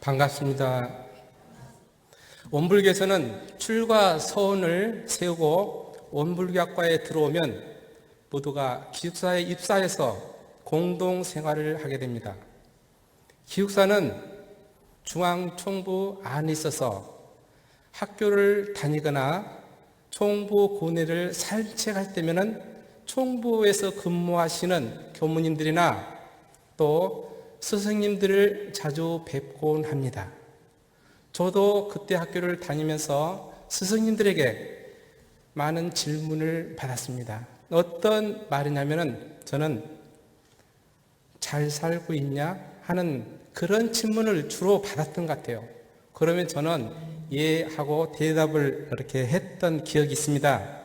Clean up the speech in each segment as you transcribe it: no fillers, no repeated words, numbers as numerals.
반갑습니다. 원불교에서는 출가 서원을 세우고 원불교학과에 들어오면 모두가 기숙사에 입사해서 공동 생활을 하게 됩니다. 기숙사는 중앙총부 안에 있어서 학교를 다니거나 총부 고뇌를 산책할 때면은 총부에서 근무하시는 교무님들이나 또 스승님들을 자주 뵙곤 합니다. 저도 그때 학교를 다니면서 스승님들에게 많은 질문을 받았습니다. 어떤 말이냐면은 저는 잘 살고 있냐 하는 그런 질문을 주로 받았던 것 같아요. 그러면 저는 예 하고 대답을 이렇게 했던 기억이 있습니다.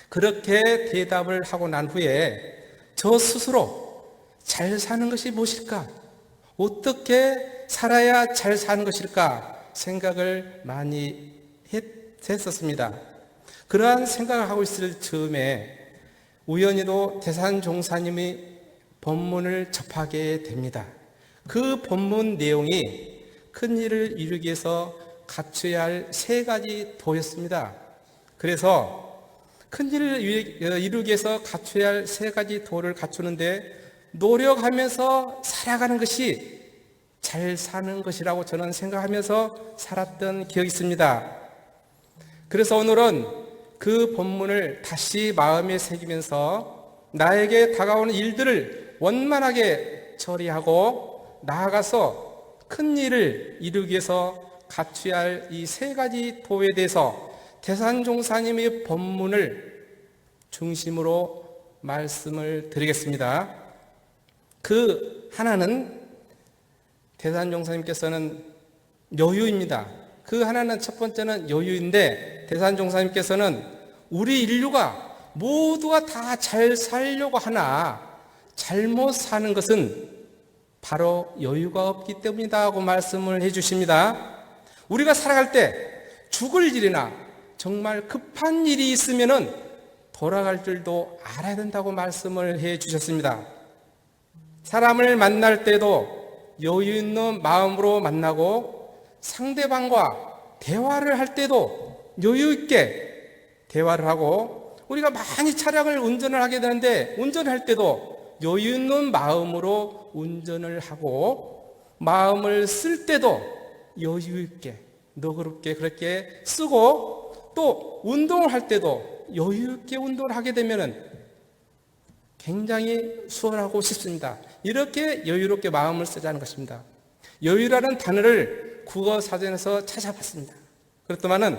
그렇게 대답을 하고 난 후에 저 스스로 잘 사는 것이 무엇일까? 어떻게 살아야 잘 사는 것일까? 생각을 많이 했었습니다. 그러한 생각을 하고 있을 즈음에 우연히도 대산종사님의 법문을 접하게 됩니다. 그 법문 내용이 큰 일을 이루기 위해서 갖춰야 할 세 가지 도였습니다. 그래서 큰 일을 이루기 위해서 갖춰야 할 세 가지 도를 갖추는데 노력하면서 살아가는 것이 잘 사는 것이라고 저는 생각하면서 살았던 기억이 있습니다. 그래서 오늘은 그 본문을 다시 마음에 새기면서 나에게 다가오는 일들을 원만하게 처리하고 나아가서 큰 일을 이루기 위해서 갖춰야 할 이 세 가지 도에 대해서 대산종사님의 본문을 중심으로 말씀을 드리겠습니다. 그 하나는 대산종사님께서는 여유입니다. 그 하나는 첫 번째는 여유인데 대산종사님께서는 우리 인류가 모두가 다 잘 살려고 하나 잘못 사는 것은 바로 여유가 없기 때문이다 하고 말씀을 해 주십니다. 우리가 살아갈 때 죽을 일이나 정말 급한 일이 있으면은 돌아갈 줄도 알아야 된다고 말씀을 해 주셨습니다. 사람을 만날 때도 여유 있는 마음으로 만나고 상대방과 대화를 할 때도 여유 있게 대화를 하고 우리가 많이 차량을 운전을 하게 되는데 운전할 때도 여유 있는 마음으로 운전을 하고 마음을 쓸 때도 여유 있게 너그럽게 그렇게 쓰고 또 운동을 할 때도 여유 있게 운동을 하게 되면은 굉장히 수월하고 쉽습니다. 이렇게 여유롭게 마음을 쓰자는 것입니다. 여유라는 단어를 국어사전에서 찾아봤습니다. 그렇지만은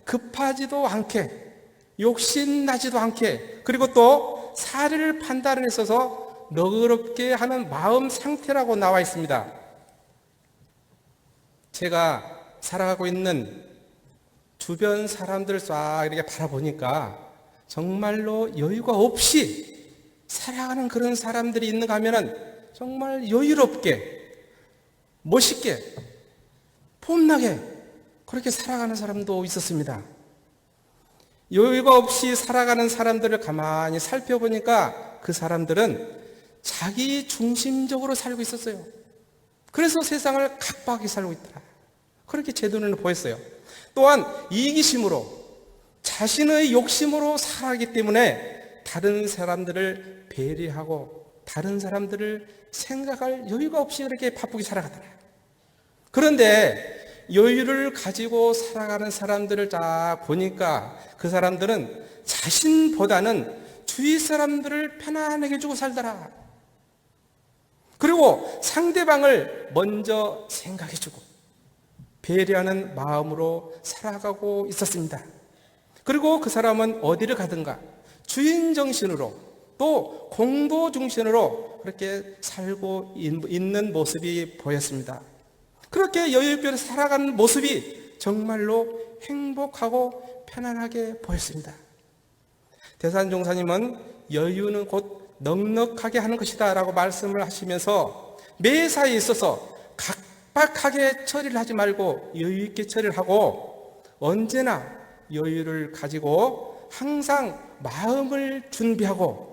급하지도 않게 욕심나지도 않게 그리고 또 사리를 판단에 있어서 너그럽게 하는 마음 상태라고 나와 있습니다. 제가 살아가고 있는 주변 사람들을 싹 이렇게 바라보니까 정말로 여유가 없이 살아가는 그런 사람들이 있는가 하면은 정말 여유롭게, 멋있게, 폼나게 그렇게 살아가는 사람도 있었습니다. 여유가 없이 살아가는 사람들을 가만히 살펴보니까 그 사람들은 자기 중심적으로 살고 있었어요. 그래서 세상을 각박하게 살고 있더라. 그렇게 제 눈에는 보였어요. 또한 이기심으로, 자신의 욕심으로 살아가기 때문에 다른 사람들을 배려하고 다른 사람들을 생각할 여유가 없이 이렇게 바쁘게 살아가더라. 그런데 여유를 가지고 살아가는 사람들을 딱 보니까 그 사람들은 자신보다는 주위 사람들을 편안하게 해주고 살더라. 그리고 상대방을 먼저 생각해주고 배려하는 마음으로 살아가고 있었습니다. 그리고 그 사람은 어디를 가든가 주인 정신으로 또 공도 중심으로 그렇게 살고 있는 모습이 보였습니다. 그렇게 여유있게 살아가는 모습이 정말로 행복하고 편안하게 보였습니다. 대산종사님은 여유는 곧 넉넉하게 하는 것이다 라고 말씀을 하시면서 매사에 있어서 각박하게 처리를 하지 말고 여유있게 처리를 하고 언제나 여유를 가지고 항상 마음을 준비하고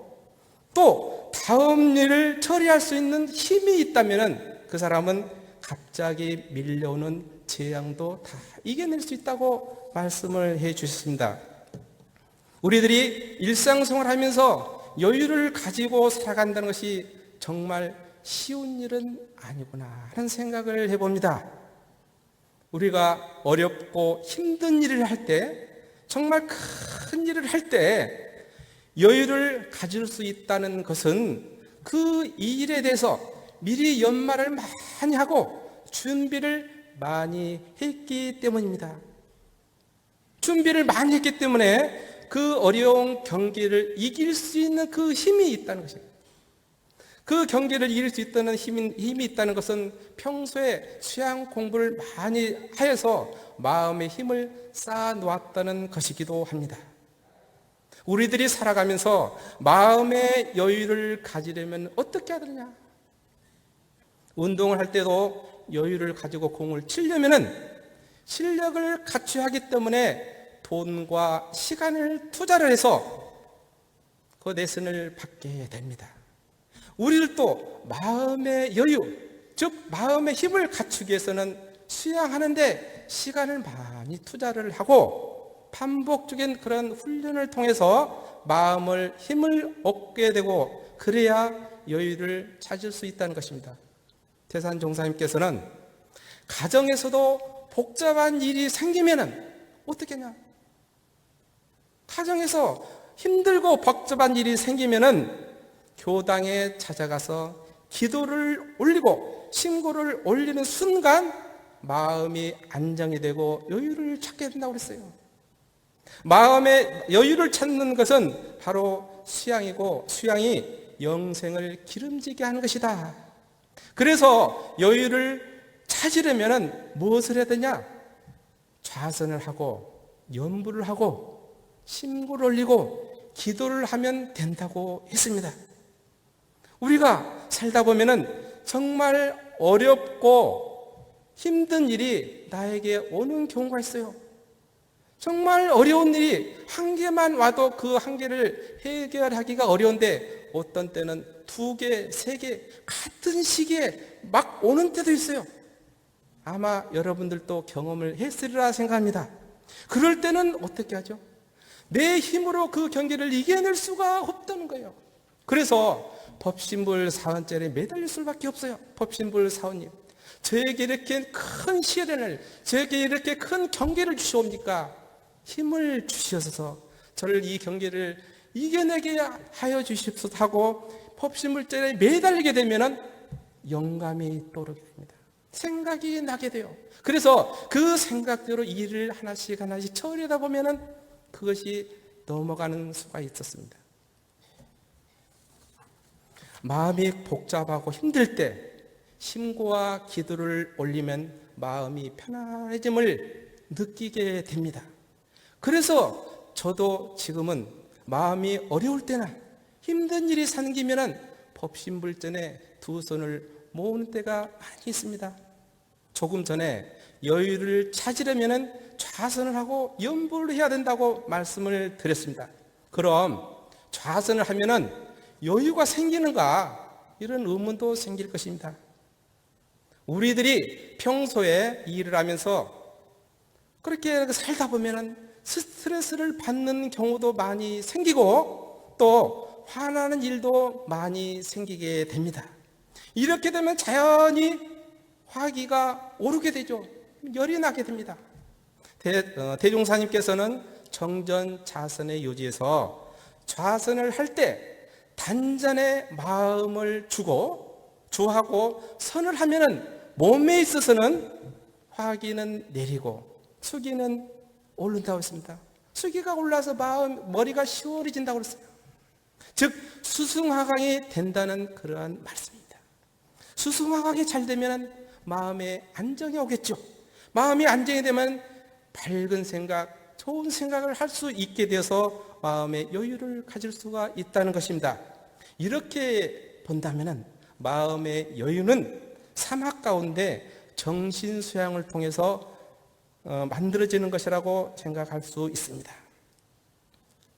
또 다음 일을 처리할 수 있는 힘이 있다면 그 사람은 갑자기 밀려오는 재앙도 다 이겨낼 수 있다고 말씀을 해 주셨습니다. 우리들이 일상생활 하면서 여유를 가지고 살아간다는 것이 정말 쉬운 일은 아니구나 하는 생각을 해봅니다. 우리가 어렵고 힘든 일을 할 때, 정말 큰 일을 할 때 여유를 가질 수 있다는 것은 그 일에 대해서 미리 연말을 많이 하고 준비를 많이 했기 때문입니다. 준비를 많이 했기 때문에 그 어려운 경기를 이길 수 있는 그 힘이 있다는 것입니다. 그 경기를 이길 수 있다는 힘이 있다는 것은 평소에 수양 공부를 많이 하여서 마음의 힘을 쌓아 놓았다는 것이기도 합니다. 우리들이 살아가면서 마음의 여유를 가지려면 어떻게 해야 되느냐? 운동을 할 때도 여유를 가지고 공을 치려면은 실력을 갖춰야 하기 때문에 돈과 시간을 투자를 해서 그 레슨을 받게 됩니다. 우리들도 마음의 여유, 즉 마음의 힘을 갖추기 위해서는 수양하는데 시간을 많이 투자를 하고 반복적인 그런 훈련을 통해서 마음을 힘을 얻게 되고 그래야 여유를 찾을 수 있다는 것입니다. 태산 종사님께서는 가정에서도 복잡한 일이 생기면은 어떻게 하냐? 가정에서 힘들고 복잡한 일이 생기면은 교당에 찾아가서 기도를 올리고 신고를 올리는 순간 마음이 안정이 되고 여유를 찾게 된다고 그랬어요. 마음의 여유를 찾는 것은 바로 수양이고 수양이 영생을 기름지게 하는 것이다. 그래서 여유를 찾으려면 무엇을 해야 되냐? 좌선을 하고 연부를 하고 신고를 올리고 기도를 하면 된다고 했습니다. 우리가 살다 보면은 정말 어렵고 힘든 일이 나에게 오는 경우가 있어요. 정말 어려운 일이 한 개만 와도 그 한 개를 해결하기가 어려운데 어떤 때는 2개, 3개 같은 시기에 막 오는 때도 있어요. 아마 여러분들도 경험을 했으리라 생각합니다. 그럴 때는 어떻게 하죠? 내 힘으로 그 경기를 이겨낼 수가 없다는 거예요. 그래서 법신불 사원죄에 매달릴 수밖에 없어요. 법신불 사원님, 저에게 이렇게 큰 시련을, 저에게 이렇게 큰 경계를 주시옵니까? 힘을 주시어서 저를 이 경계를 이겨내게 하여 주십시오 하고 법신불죄에 매달리게 되면 영감이 떠오르게 됩니다. 생각이 나게 돼요. 그래서 그 생각대로 일을 하나씩 하나씩 처리하다 보면 그것이 넘어가는 수가 있었습니다. 마음이 복잡하고 힘들 때 신고와 기도를 올리면 마음이 편안해짐을 느끼게 됩니다. 그래서 저도 지금은 마음이 어려울 때나 힘든 일이 생기면 법신불전에 2손을 모으는 때가 많이 있습니다. 조금 전에 여유를 찾으려면 좌선을 하고 연부를 해야 된다고 말씀을 드렸습니다. 그럼 좌선을 하면은 여유가 생기는가? 이런 의문도 생길 것입니다. 우리들이 평소에 일을 하면서 그렇게 살다 보면은 스트레스를 받는 경우도 많이 생기고 또 화나는 일도 많이 생기게 됩니다. 이렇게 되면 자연히 화기가 오르게 되죠. 열이 나게 됩니다. 대종사님께서는 정전 자선의 요지에서 좌선을 할 때 단전에 마음을 주하고 선을 하면은 몸에 있어서는 화기는 내리고 수기는 오른다고 했습니다. 수기가 올라서 머리가 시원해진다고 했어요. 즉 수승화강이 된다는 그러한 말씀입니다. 수승화강이 잘 되면 마음에 안정이 오겠죠. 마음이 안정이 되면 밝은 생각, 좋은 생각을 할 수 있게 되어서 마음의 여유를 가질 수가 있다는 것입니다. 이렇게 본다면 마음의 여유는 사막 가운데 정신 수양을 통해서 만들어지는 것이라고 생각할 수 있습니다.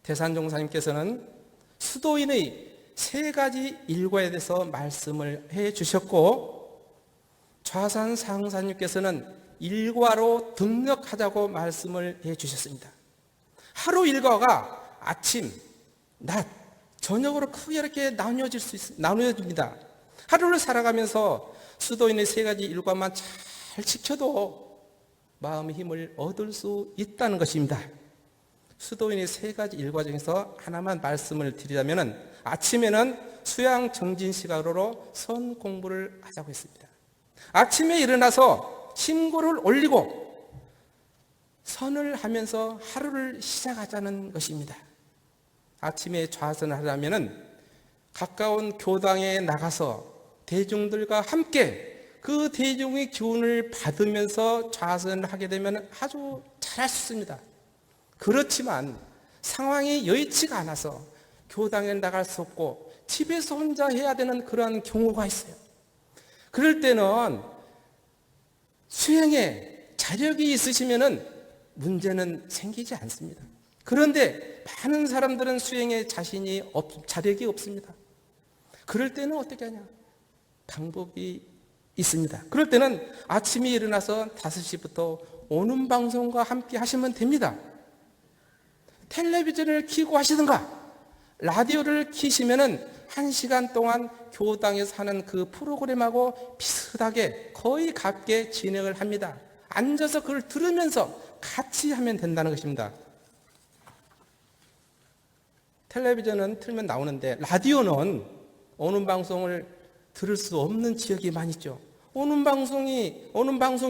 대산종사님께서는 수도인의 3가지 일과에 대해서 말씀을 해 주셨고 좌산 상사님께서는 일과로 등력하자고 말씀을 해 주셨습니다. 하루 일과가 아침, 낮, 저녁으로 크게 이렇게 나누어집니다. 하루를 살아가면서 수도인의 세 가지 일과만 잘 지켜도 마음의 힘을 얻을 수 있다는 것입니다. 수도인의 세 가지 일과 중에서 하나만 말씀을 드리자면 아침에는 수양 정진 시간으로 선 공부를 하자고 했습니다. 아침에 일어나서 신고를 올리고 선을 하면서 하루를 시작하자는 것입니다. 아침에 좌선을 하려면 가까운 교당에 나가서 대중들과 함께 그 대중의 기운을 받으면서 좌선을 하게 되면 아주 잘할 수 있습니다. 그렇지만 상황이 여의치가 않아서 교당에 나갈 수 없고 집에서 혼자 해야 되는 그런 경우가 있어요. 그럴 때는 수행에 자력이 있으시면은 문제는 생기지 않습니다. 그런데 많은 사람들은 수행에 자력이 없습니다. 그럴 때는 어떻게 하냐? 방법이 있습니다. 그럴 때는 아침에 일어나서 5시부터 오는 방송과 함께 하시면 됩니다. 텔레비전을 켜고 하시든가 라디오를 켜시면은 1시간 동안 교당에서 하는 그 프로그램하고 비슷하게 거의 같게 진행을 합니다. 앉아서 그걸 들으면서 같이 하면 된다는 것입니다. 텔레비전은 틀면 나오는데 라디오는 오는 방송을 들을 수 없는 지역이 많이 있죠. 오는 방송이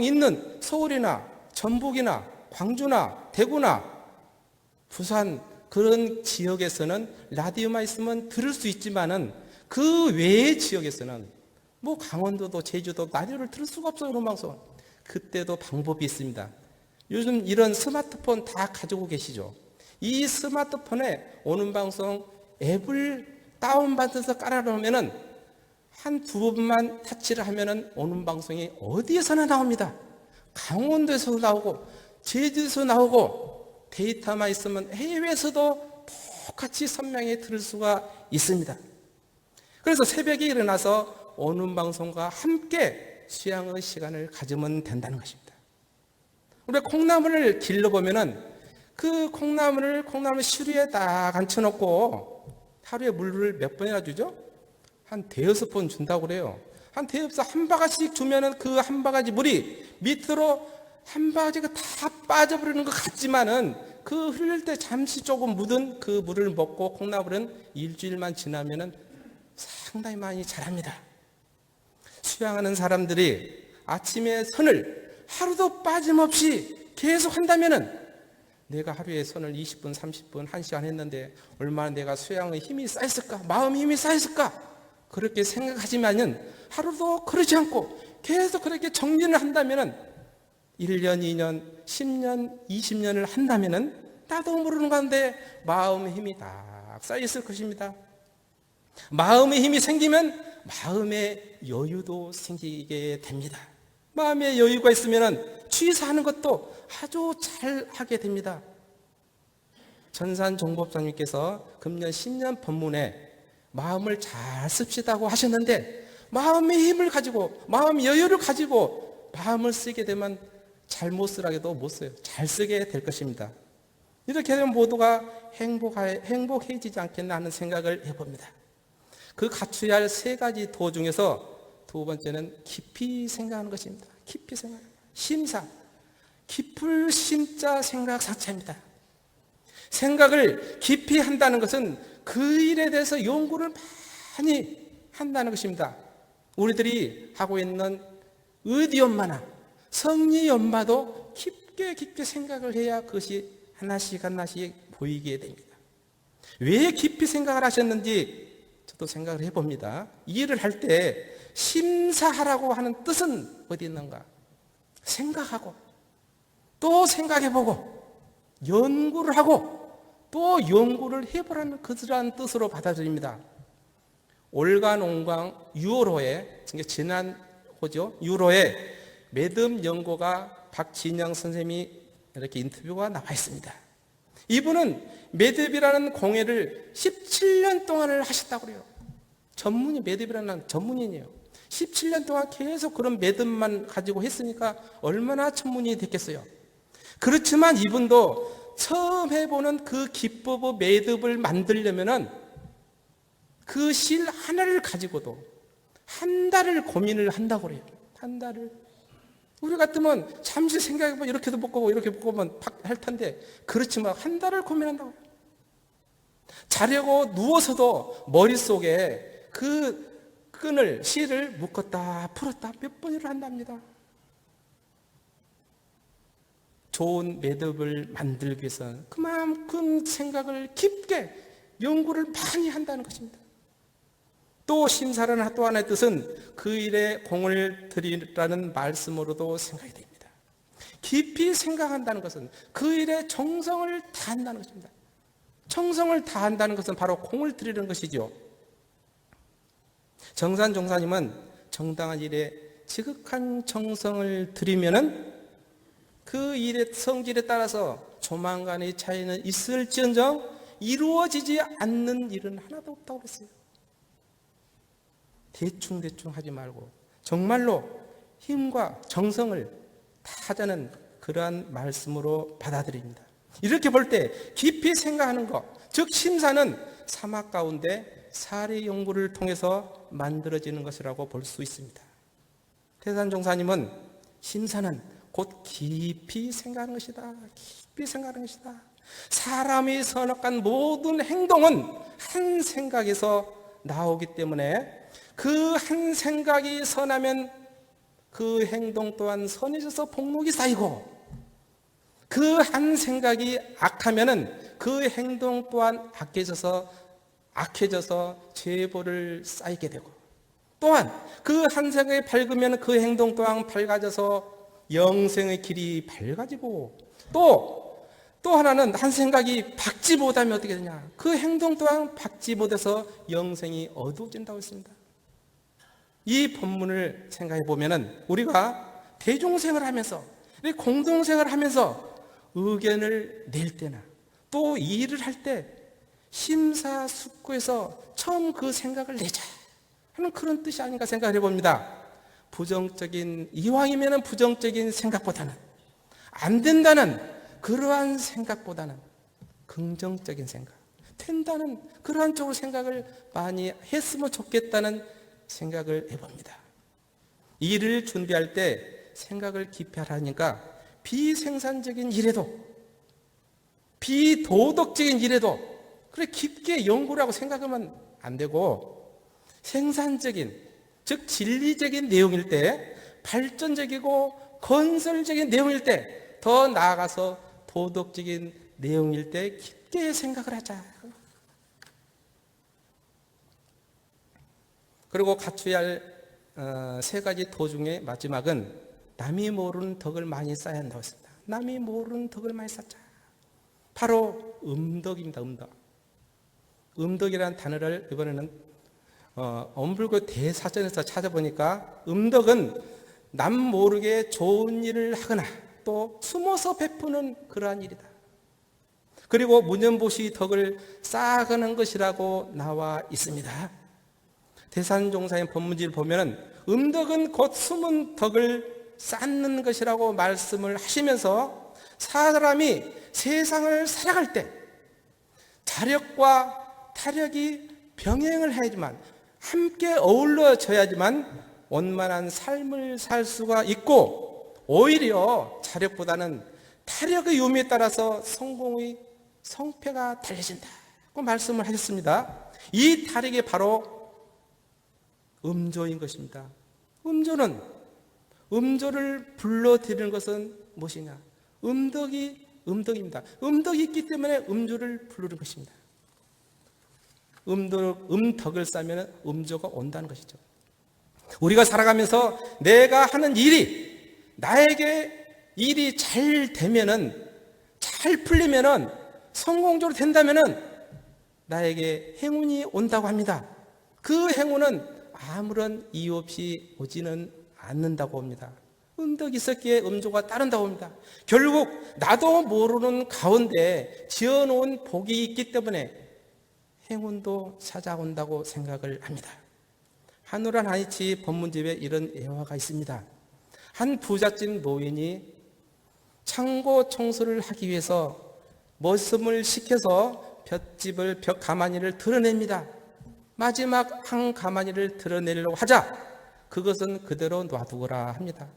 있는 서울이나 전북이나 광주나 대구나 부산 그런 지역에서는 라디오만 있으면 들을 수 있지만은 그 외의 지역에서는 뭐 강원도도 제주도 라디오를 들을 수가 없어요. 그런 방송. 그때도 방법이 있습니다. 요즘 이런 스마트폰 다 가지고 계시죠. 이 스마트폰에 오는 방송 앱을 다운받아서 깔아놓으면은 한 두 번만 터치를 하면은 오는 방송이 어디에서나 나옵니다. 강원도에서도 나오고 제주에서 나오고 데이터만 있으면 해외에서도 똑같이 선명히 들을 수가 있습니다. 그래서 새벽에 일어나서 오는 방송과 함께 수양의 시간을 가지면 된다는 것입니다. 우리가 콩나물을 길러보면은 그 콩나물 시루에 딱 앉혀놓고 하루에 물을 몇 번이나 주죠? 한 대여섯 번 준다고 그래요. 한 대여섯 한 바가지씩 주면은 그 한 바가지 물이 밑으로 한 바가지가 다 빠져버리는 것 같지만은 그 흘릴 때 잠시 조금 묻은 그 물을 먹고 콩나물은 일주일만 지나면은 상당히 많이 자랍니다. 수양하는 사람들이 아침에 선을 하루도 빠짐없이 계속 한다면은 내가 하루에 선을 20분, 30분, 1시간 했는데 얼마나 내가 수양의 힘이 쌓였을까? 마음의 힘이 쌓였을까? 그렇게 생각하지만은 하루도 그러지 않고 계속 그렇게 정진을 한다면은 1년, 2년, 10년, 20년을 한다면은 나도 모르는 가운데 마음의 힘이 딱 쌓여있을 것입니다. 마음의 힘이 생기면 마음의 여유도 생기게 됩니다. 마음의 여유가 있으면은 취사하는 것도 아주 잘 하게 됩니다. 전산 종법사님께서 금년 10년 법문에 마음을 잘 씁시다고 하셨는데 마음의 힘을 가지고 마음의 여유를 가지고 마음을 쓰게 되면 잘못 쓰라고도 못 써요. 잘 쓰게 될 것입니다. 이렇게 되면 모두가 행복해지지 않겠나 하는 생각을 해봅니다. 그 갖춰야 할 세 가지 도 중에서 두 번째는 깊이 생각하는 것입니다. 깊이 생각. 심사. 깊을 심자 생각 사차입니다. 생각을 깊이 한다는 것은 그 일에 대해서 연구를 많이 한다는 것입니다. 우리들이 하고 있는 의디엄마나 성리엄마도 깊게 생각을 해야 그것이 하나씩 보이게 됩니다. 왜 깊이 생각을 하셨는지 저도 생각을 해봅니다. 이 일을 할 때 심사하라고 하는 뜻은 어디 있는가? 생각하고 또 생각해보고 연구를 하고 또 연구를 해보라는 그러한 뜻으로 받아들입니다. 올간옹광 6월호에 지난 호죠. 6월호에 매듭 연구가 박진영 선생님이 이렇게 인터뷰가 나와 있습니다. 이분은 매듭이라는 공예를 17년 동안을 하셨다고 그래요. 매듭이라는 전문인이에요. 17년 동안 계속 그런 매듭만 가지고 했으니까 얼마나 천문이 됐겠어요. 그렇지만 이분도 처음 해보는 그 기법의 매듭을 만들려면은 그 실 하나를 가지고도 한 달을 고민을 한다고 그래요. 한 달을. 우리 같으면 잠시 생각해보면 이렇게도 묶고 이렇게 묶으면 할 텐데, 그렇지만 한 달을 고민한다고. 자려고 누워서도 머릿속에 그 끈을, 실을 묶었다 풀었다 몇 번을 한답니다. 좋은 매듭을 만들기 위해서는 그만큼 생각을 깊게 연구를 많이 한다는 것입니다. 또 심사라는 또 하나의 뜻은 그 일에 공을 들이라는 말씀으로도 생각이 됩니다. 깊이 생각한다는 것은 그 일에 정성을 다한다는 것입니다. 정성을 다한다는 것은 바로 공을 들이는 것이죠. 정산 종사님은 정당한 일에 지극한 정성을 들이면은 그 일의 성질에 따라서 조만간의 차이는 있을지언정 이루어지지 않는 일은 하나도 없다고 했어요. 대충 하지 말고 정말로 힘과 정성을 다하자는 그러한 말씀으로 받아들입니다. 이렇게 볼 때 깊이 생각하는 것, 즉 심사는 사막 가운데 사례 연구를 통해서 만들어지는 것이라고 볼 수 있습니다. 태산종사님은 심사는 곧 깊이 생각하는 것이다. 깊이 생각하는 것이다. 사람이 선악한 모든 행동은 한 생각에서 나오기 때문에 그 한 생각이 선하면 그 행동 또한 선해져서 복록이 쌓이고, 그 한 생각이 악하면은 그 행동 또한 악해져서 죄벌을 쌓이게 되고, 또한 그 한 생각이 밝으면 그 행동 또한 밝아져서 영생의 길이 밝아지고, 또 하나는 한 생각이 밝지 못하면 어떻게 되냐? 그 행동 또한 밝지 못해서 영생이 어두워진다고 했습니다. 이 본문을 생각해 보면은 우리가 대종생을 하면서, 공동생을 하면서 의견을 낼 때나 또 일을 할 때 심사숙고해서 처음 그 생각을 내자 하는 그런 뜻이 아닌가 생각해 봅니다. 이왕이면 부정적인 생각보다는, 안 된다는 그러한 생각보다는 긍정적인 생각, 된다는 그러한 쪽으로 생각을 많이 했으면 좋겠다는 생각을 해봅니다. 일을 준비할 때 생각을 깊이 하라니까 비생산적인 일에도, 비도덕적인 일에도 그래 깊게 연구를 하고 생각하면 안 되고, 생산적인, 즉 진리적인 내용일 때, 발전적이고 건설적인 내용일 때, 더 나아가서 도덕적인 내용일 때 깊게 생각을 하자. 그리고 갖춰야 할 세 가지 도 중에 마지막은 남이 모르는 덕을 많이 쌓아야 한다고 했습니다. 남이 모르는 덕을 많이 쌓자. 바로 음덕입니다. 음덕이라는 단어를 이번에는 엄불교 대사전에서 찾아보니까, 음덕은 남 모르게 좋은 일을 하거나 또 숨어서 베푸는 그러한 일이다. 그리고 문연보시 덕을 쌓아가는 것이라고 나와 있습니다. 대산종사의 법문지를 보면 음덕은 곧 숨은 덕을 쌓는 것이라고 말씀을 하시면서, 사람이 세상을 살아갈 때 자력과 타력이 병행을 해야지만, 함께 어우러져야지만 원만한 삶을 살 수가 있고, 오히려 자력보다는 타력의 요미에 따라서 성공의 성패가 달려진다고 말씀을 하셨습니다. 이 타력이 바로 음조인 것입니다. 음조를 불러드리는 것은 무엇이냐? 음덕입니다. 음덕이 있기 때문에 음조를 부르는 것입니다. 음덕을 쌓으면 음조가 온다는 것이죠. 우리가 살아가면서 내가 하는 일이, 나에게 일이 잘 되면은, 잘 풀리면은, 성공적으로 된다면은 나에게 행운이 온다고 합니다. 그 행운은 아무런 이유 없이 오지는 않는다고 합니다. 음덕이 있었기에 음조가 따른다고 합니다. 결국 나도 모르는 가운데 지어놓은 복이 있기 때문에 행운도 찾아온다고 생각을 합니다. 하늘한 하이치 법문집에 이런 예화가 있습니다. 한 부잣집 노인이 창고 청소를 하기 위해서 머슴을 시켜서 벽 가마니를 드러냅니다. 마지막 한 가마니를 드러내려고 하자 그것은 그대로 놔두거라 합니다.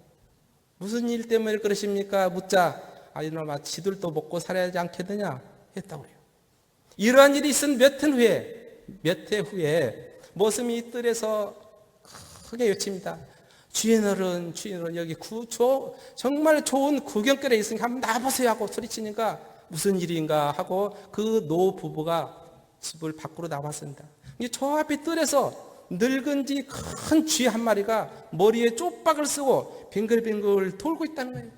무슨 일 때문에 그러십니까? 묻자 이놈아 지들도 먹고 살아야지 않겠느냐 했다고 해요. 이러한 일이 있은 몇 해 후에 머슴이 뜰에서 크게 외칩니다. 주인어른 여기 정말 좋은 구경거리에 있으니까 한번 나와보세요 하고 소리치니까 무슨 일인가 하고 그 노부부가 집을 밖으로 나왔습니다. 저 앞에 뜰에서 늙은 지 큰 쥐 한 마리가 머리에 쪽박을 쓰고 빙글빙글 돌고 있다는 거예요.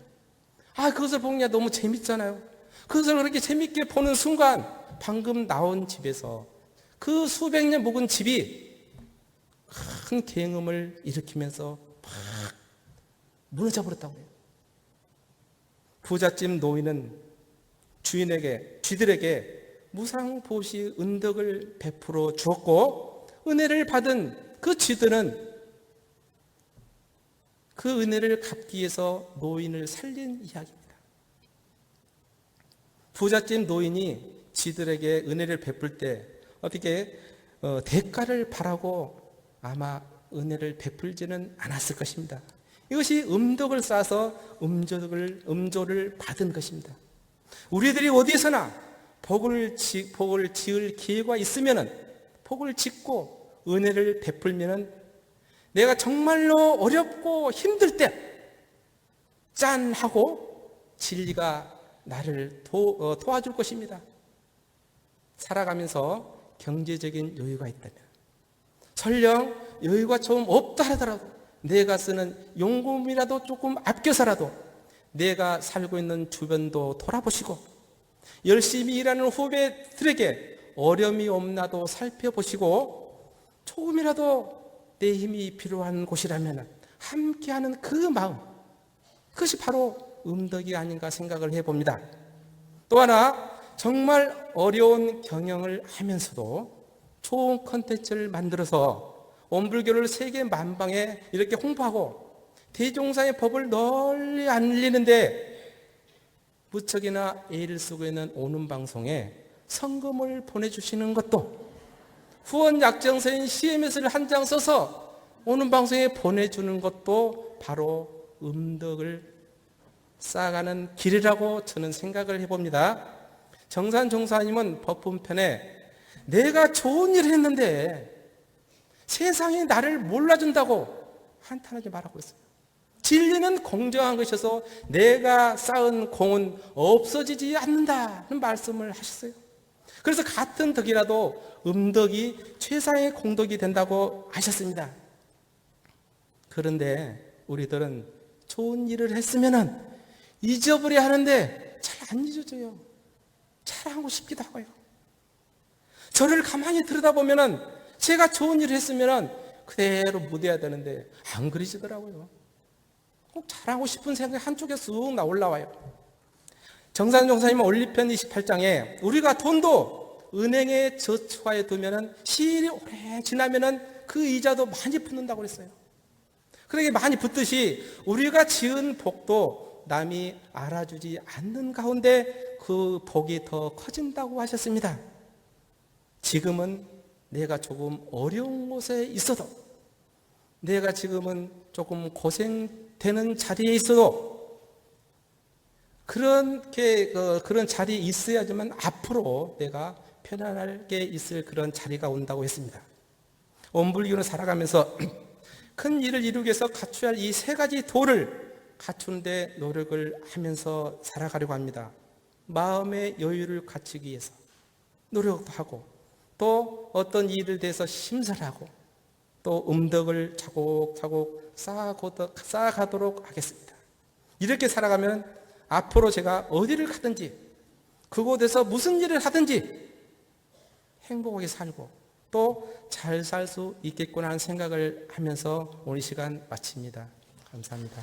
그것을 보면 너무 재밌잖아요. 그것을 그렇게 재밌게 보는 순간 방금 나온 집에서 그 수백 년 묵은 집이 큰 굉음을 일으키면서 막 무너져 버렸다고 해요. 부잣집 노인은 쥐들에게 무상보시 은덕을 베풀어 주었고 은혜를 받은 그 쥐들은 그 은혜를 갚기 위해서 노인을 살린 이야기입니다. 부잣집 노인이 쥐들에게 은혜를 베풀 때 어떻게 대가를 바라고 아마 은혜를 베풀지는 않았을 것입니다. 이것이 음덕을 쌓아서 음조를 받은 것입니다. 우리들이 어디서나 복을 지을 기회가 있으면은 복을 짓고 은혜를 베풀면은 내가 정말로 어렵고 힘들 때 짠 하고 진리가 나를 도와줄 것입니다. 살아가면서 경제적인 여유가 있다면 설령 여유가 좀 없다 하더라도 내가 쓰는 용금이라도 조금 아껴서라도 내가 살고 있는 주변도 돌아보시고 열심히 일하는 후배들에게 어려움이 없나도 살펴보시고 조금이라도 내 힘이 필요한 곳이라면 함께하는 그 마음, 그것이 바로 음덕이 아닌가 생각을 해봅니다. 또 하나 정말 어려운 경영을 하면서도 좋은 컨텐츠를 만들어서 원불교를 세계 만방에 이렇게 홍보하고 대종사의 법을 널리 알리는데 무척이나 애를 쓰고 있는 오는 방송에 성금을 보내주시는 것도 후원 약정서인 CMS를 한 장 써서 오는 방송에 보내주는 것도 바로 음덕을 쌓아가는 길이라고 저는 생각을 해봅니다. 정산 종사님은 법문편에 내가 좋은 일을 했는데 세상이 나를 몰라준다고 한탄하지 말라고 했어요. 진리는 공정한 것이어서 내가 쌓은 공은 없어지지 않는다는 말씀을 하셨어요. 그래서 같은 덕이라도 음덕이 최상의 공덕이 된다고 하셨습니다. 그런데 우리들은 좋은 일을 했으면 잊어버려야 하는데 잘 안 잊어져요. 잘하고 싶기도 하고요. 저를 가만히 들여다보면 제가 좋은 일을 했으면 그대로 묻어야 되는데 안 그러시더라고요. 꼭 잘하고 싶은 생각이 한쪽에 쑥 올라와요. 정산 종사님은 올리편 28장에 우리가 돈도 은행에 저축하여 두면 시일이 오래 지나면 그 이자도 많이 붙는다고 그랬어요. 그러게 많이 붙듯이 우리가 지은 복도 남이 알아주지 않는 가운데 그 복이 더 커진다고 하셨습니다. 지금은 내가 조금 어려운 곳에 있어도 내가 지금은 조금 고생되는 자리에 있어도 그런 자리에 있어야지만 앞으로 내가 편안하게 있을 그런 자리가 온다고 했습니다. 원불교는 살아가면서 큰 일을 이루기 위해서 갖춰야 할 이 세 가지 도를 갖추는데 노력을 하면서 살아가려고 합니다. 마음의 여유를 갖추기 위해서 노력도 하고 또 어떤 일을 대해서 심사를 하고 또 음덕을 차곡차곡 쌓아가도록 하겠습니다. 이렇게 살아가면 앞으로 제가 어디를 가든지 그곳에서 무슨 일을 하든지 행복하게 살고 또 잘 살 수 있겠구나 하는 생각을 하면서 오늘 시간 마칩니다. 감사합니다.